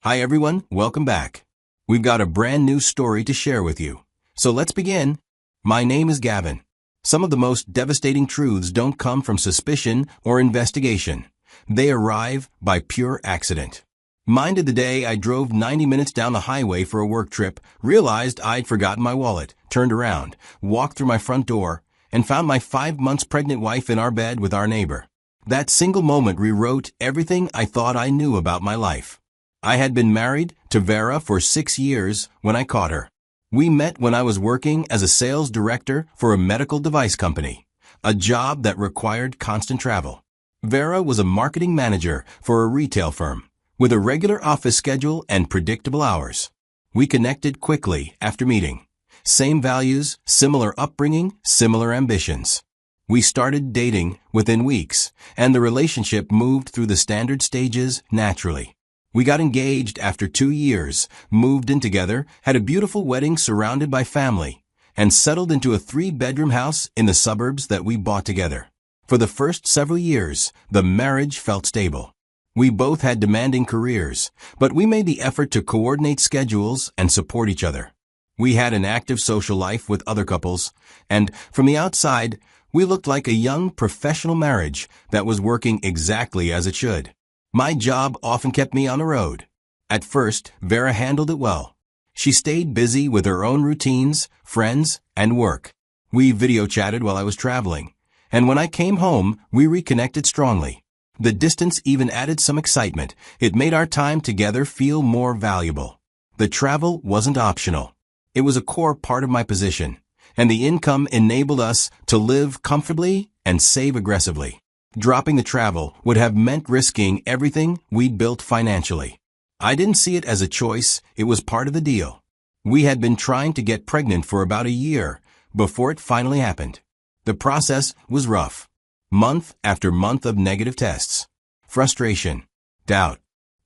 Hi everyone, welcome back. We've got a brand new story to share with you. So let's begin. My name is Gavin. Some of the most devastating truths don't come from suspicion or investigation. They arrive by pure accident. Minded the day I drove 90 minutes down the highway for a work trip, realized I'd forgotten my wallet, turned around, walked through my front door, and found my 5 months pregnant wife in our bed with our neighbor. That single moment rewrote everything I thought I knew about my life. I had been married to Vera for 6 years when I caught her. We met when I was working as a sales director for a medical device company, a job that required constant travel. Vera was a marketing manager for a retail firm, with a regular office schedule and predictable hours. We connected quickly after meeting. Same values, similar upbringing, similar ambitions. We started dating within weeks, and the relationship moved through the standard stages naturally. We got engaged after 2 years, moved in together, had a beautiful wedding surrounded by family, and settled into a 3-bedroom house in the suburbs that we bought together. For the first several years, the marriage felt stable. We both had demanding careers, but we made the effort to coordinate schedules and support each other. We had an active social life with other couples, and from the outside, we looked like a young professional marriage that was working exactly as it should. My job often kept me on the road. At first, Vera handled it well. She stayed busy with her own routines, friends, and work. We video chatted while I was traveling, and when I came home, we reconnected strongly. The distance even added some excitement. It made our time together feel more valuable. The travel wasn't optional. It was a core part of my position, and the income enabled us to live comfortably and save aggressively. Dropping the travel would have meant risking everything we'd built financially. I didn't see it as a choice, it was part of the deal. We had been trying to get pregnant for about a year before it finally happened. The process was rough. Month after month of negative tests, frustration, doubt.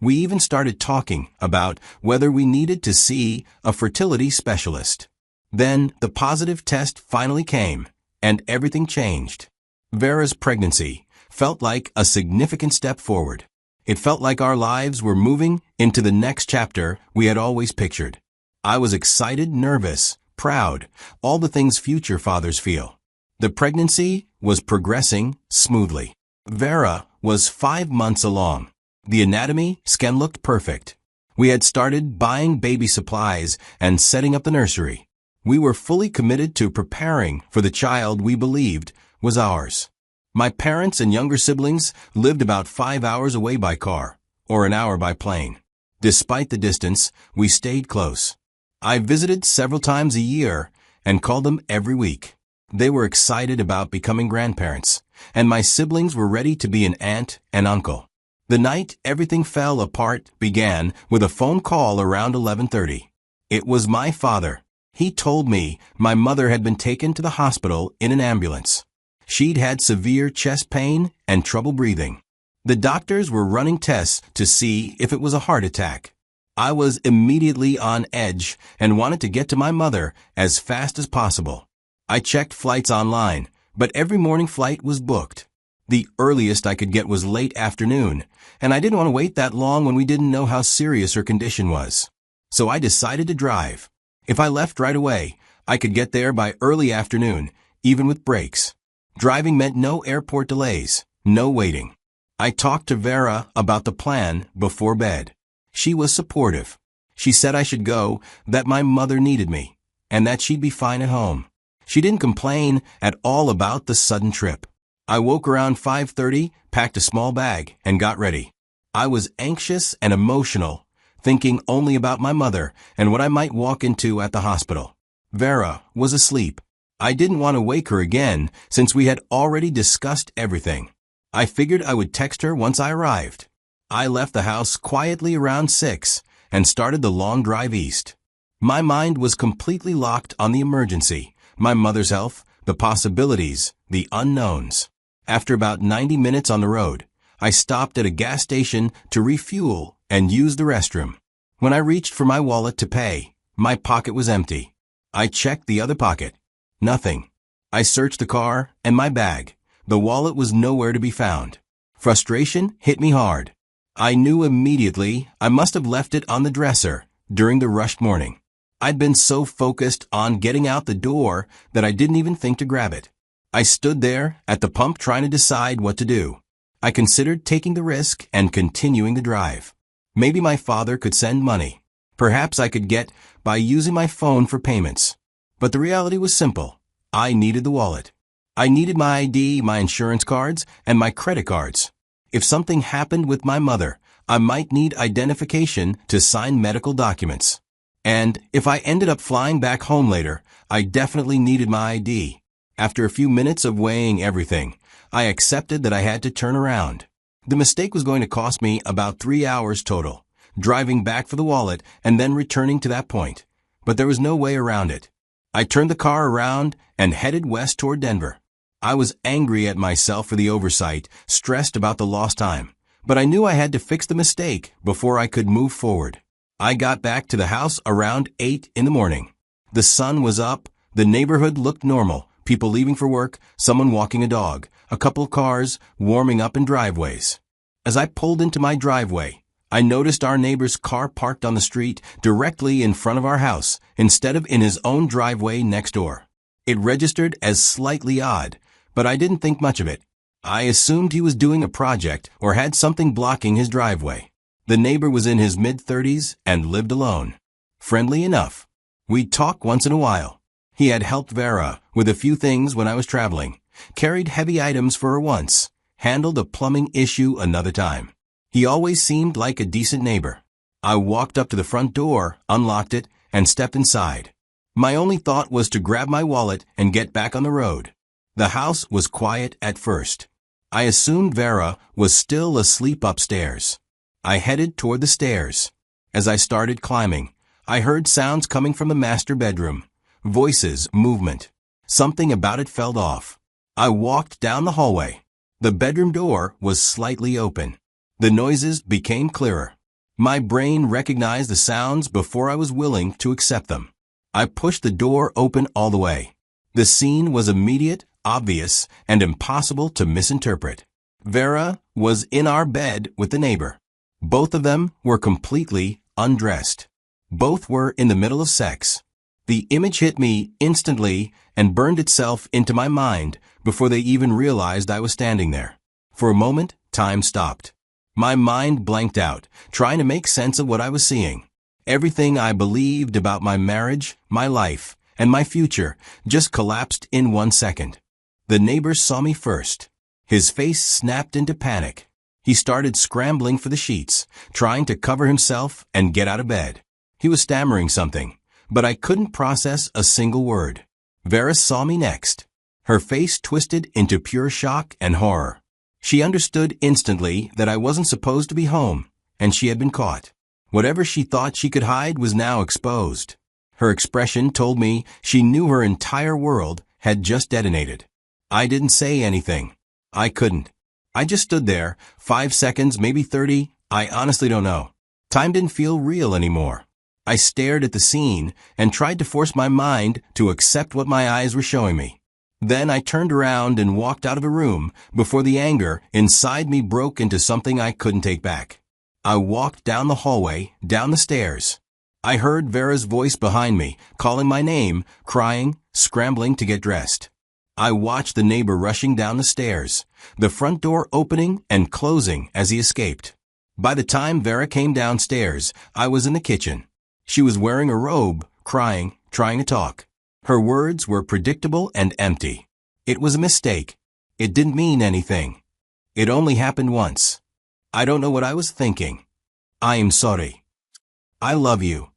We even started talking about whether we needed to see a fertility specialist. Then the positive test finally came, and everything changed. Vera's pregnancy felt like a significant step forward. It felt like our lives were moving into the next chapter we had always pictured. I was excited, nervous, proud, all the things future fathers feel. The pregnancy was progressing smoothly. Vera was 5 months along. The anatomy scan looked perfect. We had started buying baby supplies and setting up the nursery. We were fully committed to preparing for the child we believed was ours. My parents and younger siblings lived about 5 hours away by car, or an hour by plane. Despite the distance, we stayed close. I visited several times a year and called them every week. They were excited about becoming grandparents, and my siblings were ready to be an aunt and uncle. The night everything fell apart began with a phone call around 11:30. It was my father. He told me my mother had been taken to the hospital in an ambulance. She'd had severe chest pain and trouble breathing. The doctors were running tests to see if it was a heart attack. I was immediately on edge and wanted to get to my mother as fast as possible. I checked flights online, but every morning flight was booked. The earliest I could get was late afternoon, and I didn't want to wait that long when we didn't know how serious her condition was. So I decided to drive. If I left right away, I could get there by early afternoon, even with breaks. Driving meant no airport delays, no waiting. I talked to Vera about the plan before bed. She was supportive. She said I should go, that my mother needed me, and that she'd be fine at home. She didn't complain at all about the sudden trip. I woke around 5:30, packed a small bag, and got ready. I was anxious and emotional, thinking only about my mother and what I might walk into at the hospital. Vera was asleep. I didn't want to wake her again since we had already discussed everything. I figured I would text her once I arrived. I left the house quietly around 6 and started the long drive east. My mind was completely locked on the emergency, my mother's health, the possibilities, the unknowns. After about 90 minutes on the road, I stopped at a gas station to refuel and use the restroom. When I reached for my wallet to pay, my pocket was empty. I checked the other pocket. Nothing. I searched the car and my bag. The wallet was nowhere to be found. Frustration hit me hard. I knew immediately I must have left it on the dresser during the rushed morning. I'd been so focused on getting out the door that I didn't even think to grab it. I stood there at the pump trying to decide what to do. I considered taking the risk and continuing the drive. Maybe my father could send money. Perhaps I could get by using my phone for payments. But the reality was simple. I needed the wallet. I needed my ID, my insurance cards, and my credit cards. If something happened with my mother, I might need identification to sign medical documents. And if I ended up flying back home later, I definitely needed my ID. After a few minutes of weighing everything, I accepted that I had to turn around. The mistake was going to cost me about 3 hours total, driving back for the wallet and then returning to that point. But there was no way around it. I turned the car around and headed west toward Denver. I was angry at myself for the oversight, stressed about the lost time. But I knew I had to fix the mistake before I could move forward. I got back to the house around 8 in the morning. The sun was up, the neighborhood looked normal, people leaving for work, someone walking a dog, a couple of cars warming up in driveways. As I pulled into my driveway, I noticed our neighbor's car parked on the street directly in front of our house instead of in his own driveway next door. It registered as slightly odd, but I didn't think much of it. I assumed he was doing a project or had something blocking his driveway. The neighbor was in his mid-30s and lived alone. Friendly enough. We'd talk once in a while. He had helped Vera with a few things when I was traveling, carried heavy items for her once, handled a plumbing issue another time. He always seemed like a decent neighbor. I walked up to the front door, unlocked it, and stepped inside. My only thought was to grab my wallet and get back on the road. The house was quiet at first. I assumed Vera was still asleep upstairs. I headed toward the stairs. As I started climbing, I heard sounds coming from the master bedroom. Voices, movement. Something about it felt off. I walked down the hallway. The bedroom door was slightly open. The noises became clearer. My brain recognized the sounds before I was willing to accept them. I pushed the door open all the way. The scene was immediate, obvious, and impossible to misinterpret. Vera was in our bed with the neighbor. Both of them were completely undressed. Both were in the middle of sex. The image hit me instantly and burned itself into my mind before they even realized I was standing there. For a moment, time stopped. My mind blanked out, trying to make sense of what I was seeing. Everything I believed about my marriage, my life, and my future just collapsed in 1 second. The neighbor saw me first. His face snapped into panic. He started scrambling for the sheets, trying to cover himself and get out of bed. He was stammering something, but I couldn't process a single word. Vera saw me next. Her face twisted into pure shock and horror. She understood instantly that I wasn't supposed to be home, and she had been caught. Whatever she thought she could hide was now exposed. Her expression told me she knew her entire world had just detonated. I didn't say anything. I couldn't. I just stood there, 5 seconds, maybe 30, I honestly don't know. Time didn't feel real anymore. I stared at the scene and tried to force my mind to accept what my eyes were showing me. Then I turned around and walked out of the room before the anger inside me broke into something I couldn't take back. I walked down the hallway, down the stairs. I heard Vera's voice behind me, calling my name, crying, scrambling to get dressed. I watched the neighbor rushing down the stairs, the front door opening and closing as he escaped. By the time Vera came downstairs, I was in the kitchen. She was wearing a robe, crying, trying to talk. Her words were predictable and empty. It was a mistake. It didn't mean anything. It only happened once. I don't know what I was thinking. I am sorry. I love you.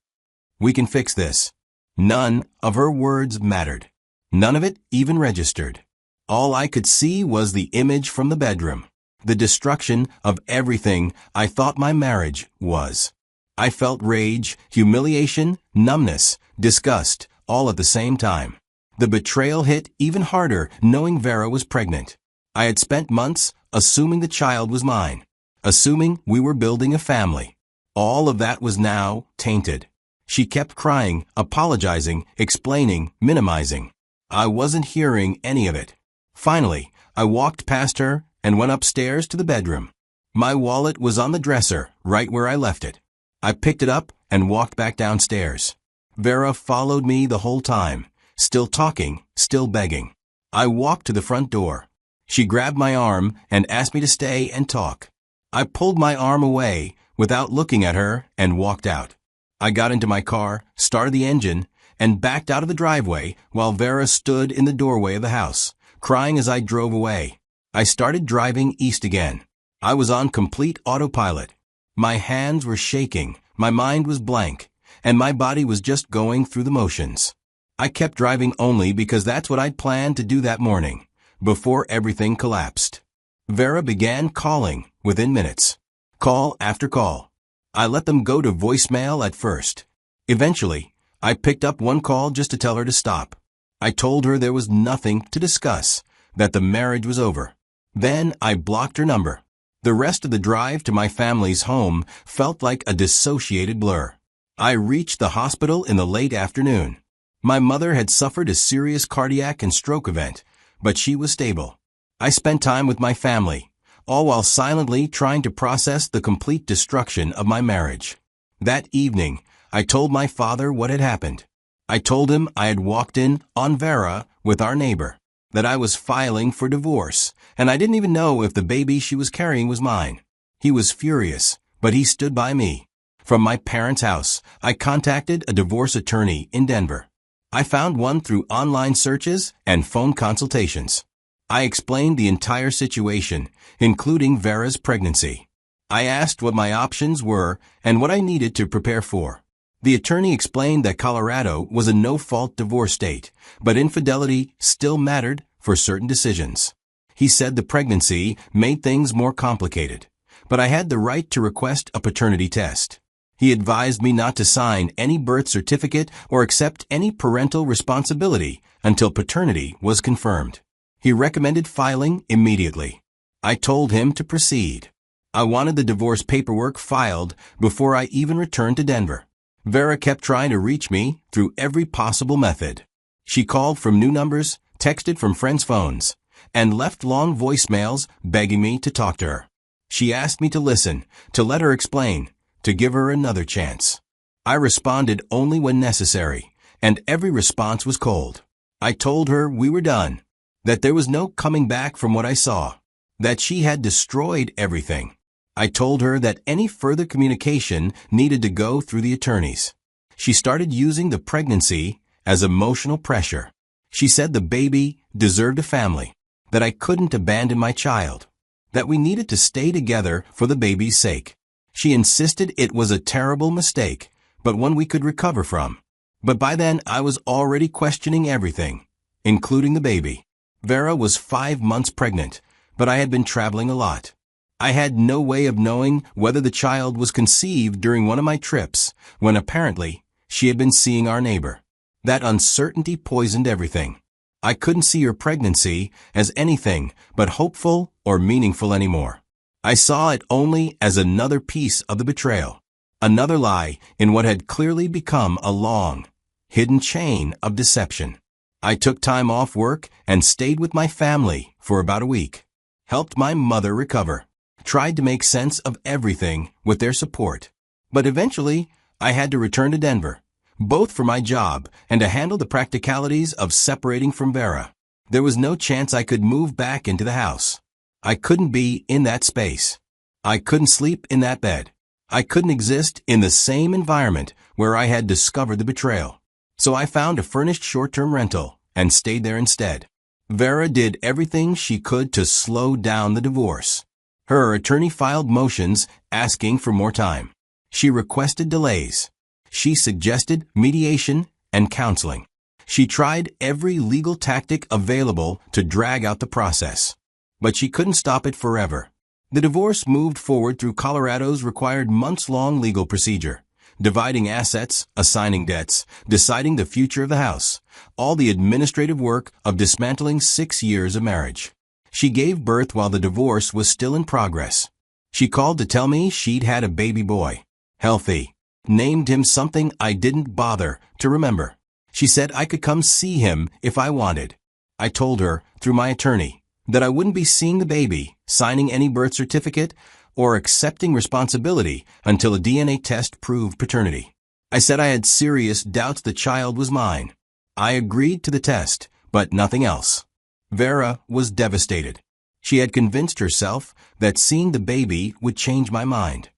We can fix this. None of her words mattered. None of it even registered. All I could see was the image from the bedroom, the destruction of everything I thought my marriage was. I felt rage, humiliation, numbness, disgust, all at the same time. The betrayal hit even harder knowing Vera was pregnant. I had spent months assuming the child was mine, assuming we were building a family. All of that was now tainted. She kept crying, apologizing, explaining, minimizing. I wasn't hearing any of it. Finally, I walked past her and went upstairs to the bedroom. My wallet was on the dresser, right where I left it. I picked it up and walked back downstairs. Vera followed me the whole time, still talking, still begging. I walked to the front door. She grabbed my arm and asked me to stay and talk. I pulled my arm away without looking at her and walked out. I got into my car, started the engine, and backed out of the driveway while Vera stood in the doorway of the house, crying as I drove away. I started driving east again. I was on complete autopilot. My hands were shaking, my mind was blank, and my body was just going through the motions. I kept driving only because that's what I'd planned to do that morning, before everything collapsed. Vera began calling within minutes. Call after call. I let them go to voicemail at first. Eventually, I picked up one call just to tell her to stop. I told her there was nothing to discuss, that the marriage was over. Then I blocked her number. The rest of the drive to my family's home felt like a dissociated blur. I reached the hospital in the late afternoon. My mother had suffered a serious cardiac and stroke event, but she was stable. I spent time with my family, all while silently trying to process the complete destruction of my marriage. That evening, I told my father what had happened. I told him I had walked in on Vera with our neighbor, that I was filing for divorce, and I didn't even know if the baby she was carrying was mine. He was furious, but he stood by me. From my parents' house, I contacted a divorce attorney in Denver. I found one through online searches and phone consultations. I explained the entire situation, including Vera's pregnancy. I asked what my options were and what I needed to prepare for. The attorney explained that Colorado was a no-fault divorce state, but infidelity still mattered for certain decisions. He said the pregnancy made things more complicated, but I had the right to request a paternity test. He advised me not to sign any birth certificate or accept any parental responsibility until paternity was confirmed. He recommended filing immediately. I told him to proceed. I wanted the divorce paperwork filed before I even returned to Denver. Vera kept trying to reach me through every possible method. She called from new numbers, texted from friends' phones, and left long voicemails begging me to talk to her. She asked me to listen, to let her explain, to give her another chance. I responded only when necessary, and every response was cold. I told her we were done, that there was no coming back from what I saw, that she had destroyed everything. I told her that any further communication needed to go through the attorneys. She started using the pregnancy as emotional pressure. She said the baby deserved a family, that I couldn't abandon my child, that we needed to stay together for the baby's sake. She insisted it was a terrible mistake, but one we could recover from. But by then, I was already questioning everything, including the baby. Vera was 5 months pregnant, but I had been traveling a lot. I had no way of knowing whether the child was conceived during one of my trips, when apparently she had been seeing our neighbor. That uncertainty poisoned everything. I couldn't see her pregnancy as anything but hopeful or meaningful anymore. I saw it only as another piece of the betrayal, another lie in what had clearly become a long, hidden chain of deception. I took time off work and stayed with my family for about a week, helped my mother recover, tried to make sense of everything with their support. But eventually, I had to return to Denver, both for my job and to handle the practicalities of separating from Vera. There was no chance I could move back into the house. I couldn't be in that space. I couldn't sleep in that bed. I couldn't exist in the same environment where I had discovered the betrayal. So I found a furnished short-term rental and stayed there instead. Vera did everything she could to slow down the divorce. Her attorney filed motions asking for more time. She requested delays. She suggested mediation and counseling. She tried every legal tactic available to drag out the process. But she couldn't stop it forever. The divorce moved forward through Colorado's required months-long legal procedure, dividing assets, assigning debts, deciding the future of the house, all the administrative work of dismantling 6 years of marriage. She gave birth while the divorce was still in progress. She called to tell me she'd had a baby boy, healthy, named him something I didn't bother to remember. She said I could come see him if I wanted. I told her, through my attorney, that I wouldn't be seeing the baby, signing any birth certificate, or accepting responsibility until a DNA test proved paternity. I said I had serious doubts the child was mine. I agreed to the test, but nothing else. Vera was devastated. She had convinced herself that seeing the baby would change my mind.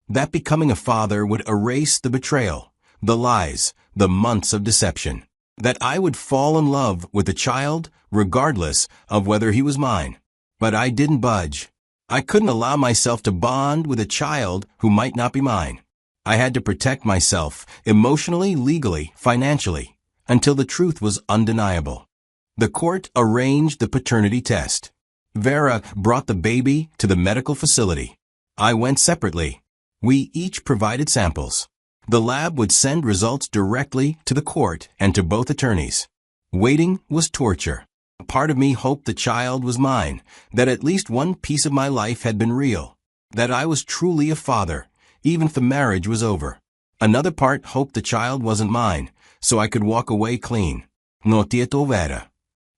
That becoming a father would erase the betrayal, the lies, the months of deception. That I would fall in love with the child regardless of whether he was mine. But I didn't budge. I couldn't allow myself to bond with a child who might not be mine. I had to protect myself emotionally, legally, financially, until the truth was undeniable. The court arranged the paternity test. Vera brought the baby to the medical facility. I went separately. We each provided samples. The lab would send results directly to the court and to both attorneys. Waiting was torture. A part of me hoped the child was mine, that at least one piece of my life had been real, that I was truly a father, even if the marriage was over. Another part hoped the child wasn't mine, so I could walk away clean. No tieto vera.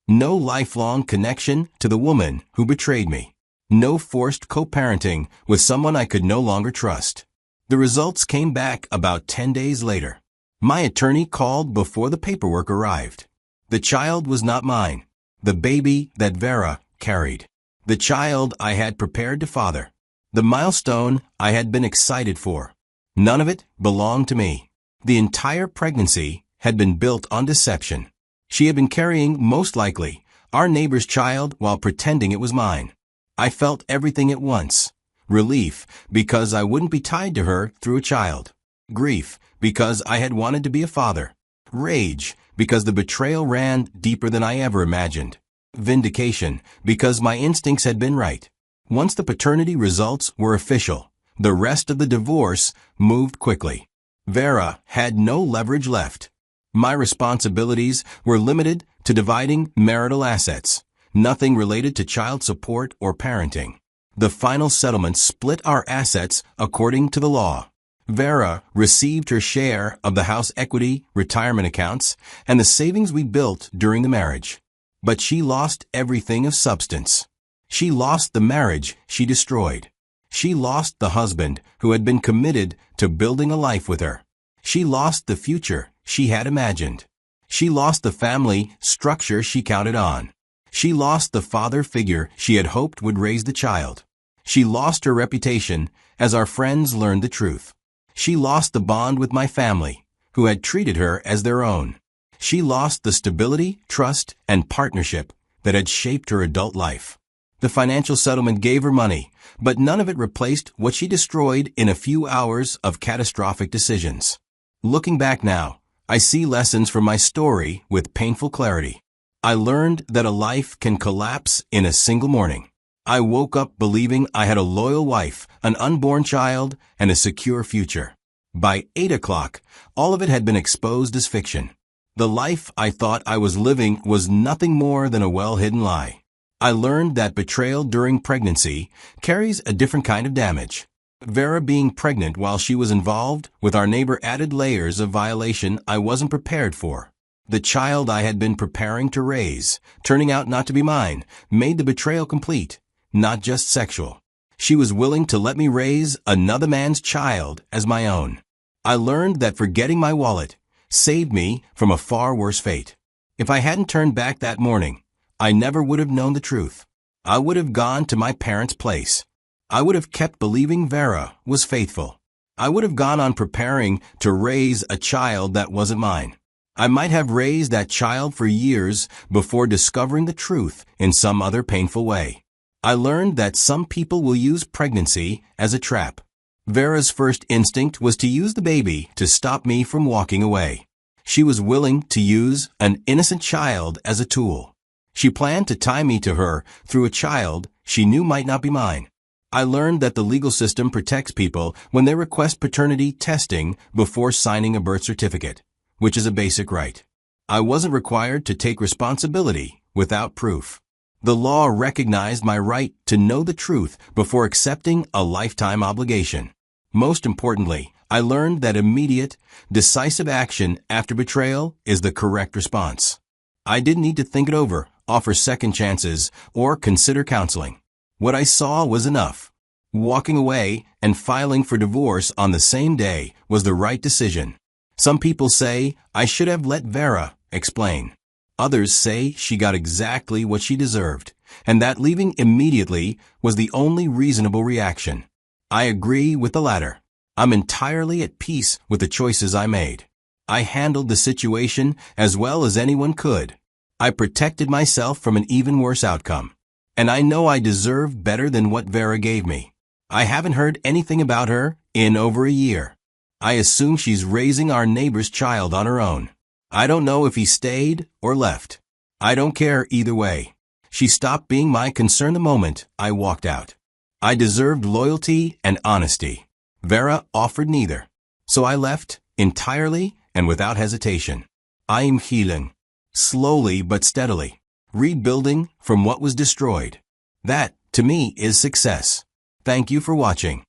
No lifelong connection to the woman who betrayed me. No forced co-parenting with someone I could no longer trust. The results came back about 10 days later. My attorney called before the paperwork arrived. The child was not mine. The baby that Vera carried. The child I had prepared to father. The milestone I had been excited for. None of it belonged to me. The entire pregnancy had been built on deception. She had been carrying, most likely, our neighbor's child while pretending it was mine. I felt everything at once. Relief, because I wouldn't be tied to her through a child. Grief, because I had wanted to be a father. Rage, because the betrayal ran deeper than I ever imagined. Vindication, because my instincts had been right. Once the paternity results were official, the rest of the divorce moved quickly. Vera had no leverage left. My responsibilities were limited to dividing marital assets, nothing related to child support or parenting. The final settlement split our assets according to the law. Vera received her share of the house equity, retirement accounts, and the savings we built during the marriage. But she lost everything of substance. She lost the marriage she destroyed. She lost the husband who had been committed to building a life with her. She lost the future she had imagined. She lost the family structure she counted on. She lost the father figure she had hoped would raise the child. She lost her reputation as our friends learned the truth. She lost the bond with my family, who had treated her as their own. She lost the stability, trust, and partnership that had shaped her adult life. The financial settlement gave her money, but none of it replaced what she destroyed in a few hours of catastrophic decisions. Looking back now, I see lessons from my story with painful clarity. I learned that a life can collapse in a single morning. I woke up believing I had a loyal wife, an unborn child, and a secure future. By 8 o'clock, all of it had been exposed as fiction. The life I thought I was living was nothing more than a well-hidden lie. I learned that betrayal during pregnancy carries a different kind of damage. Vera being pregnant while she was involved with our neighbor added layers of violation I wasn't prepared for. The child I had been preparing to raise, turning out not to be mine, made the betrayal complete, not just sexual. She was willing to let me raise another man's child as my own. I learned that forgetting my wallet saved me from a far worse fate. If I hadn't turned back that morning, I never would have known the truth. I would have gone to my parents' place. I would have kept believing Vera was faithful. I would have gone on preparing to raise a child that wasn't mine. I might have raised that child for years before discovering the truth in some other painful way. I learned that some people will use pregnancy as a trap. Vera's first instinct was to use the baby to stop me from walking away. She was willing to use an innocent child as a tool. She planned to tie me to her through a child she knew might not be mine. I learned that the legal system protects people when they request paternity testing before signing a birth certificate, which is a basic right. I wasn't required to take responsibility without proof. The law recognized my right to know the truth before accepting a lifetime obligation. Most importantly, I learned that immediate, decisive action after betrayal is the correct response. I didn't need to think it over, offer second chances, or consider counseling. What I saw was enough. Walking away and filing for divorce on the same day was the right decision. Some people say I should have let Vera explain. Others say she got exactly what she deserved, and that leaving immediately was the only reasonable reaction. I agree with the latter. I'm entirely at peace with the choices I made. I handled the situation as well as anyone could. I protected myself from an even worse outcome. And I know I deserve better than what Vera gave me. I haven't heard anything about her in over a year. I assume she's raising our neighbor's child on her own. I don't know if he stayed or left. I don't care either way. She stopped being my concern the moment I walked out. I deserved loyalty and honesty. Vera offered neither. So I left, entirely and without hesitation. I am healing, slowly but steadily, rebuilding from what was destroyed. That, to me, is success. Thank you for watching.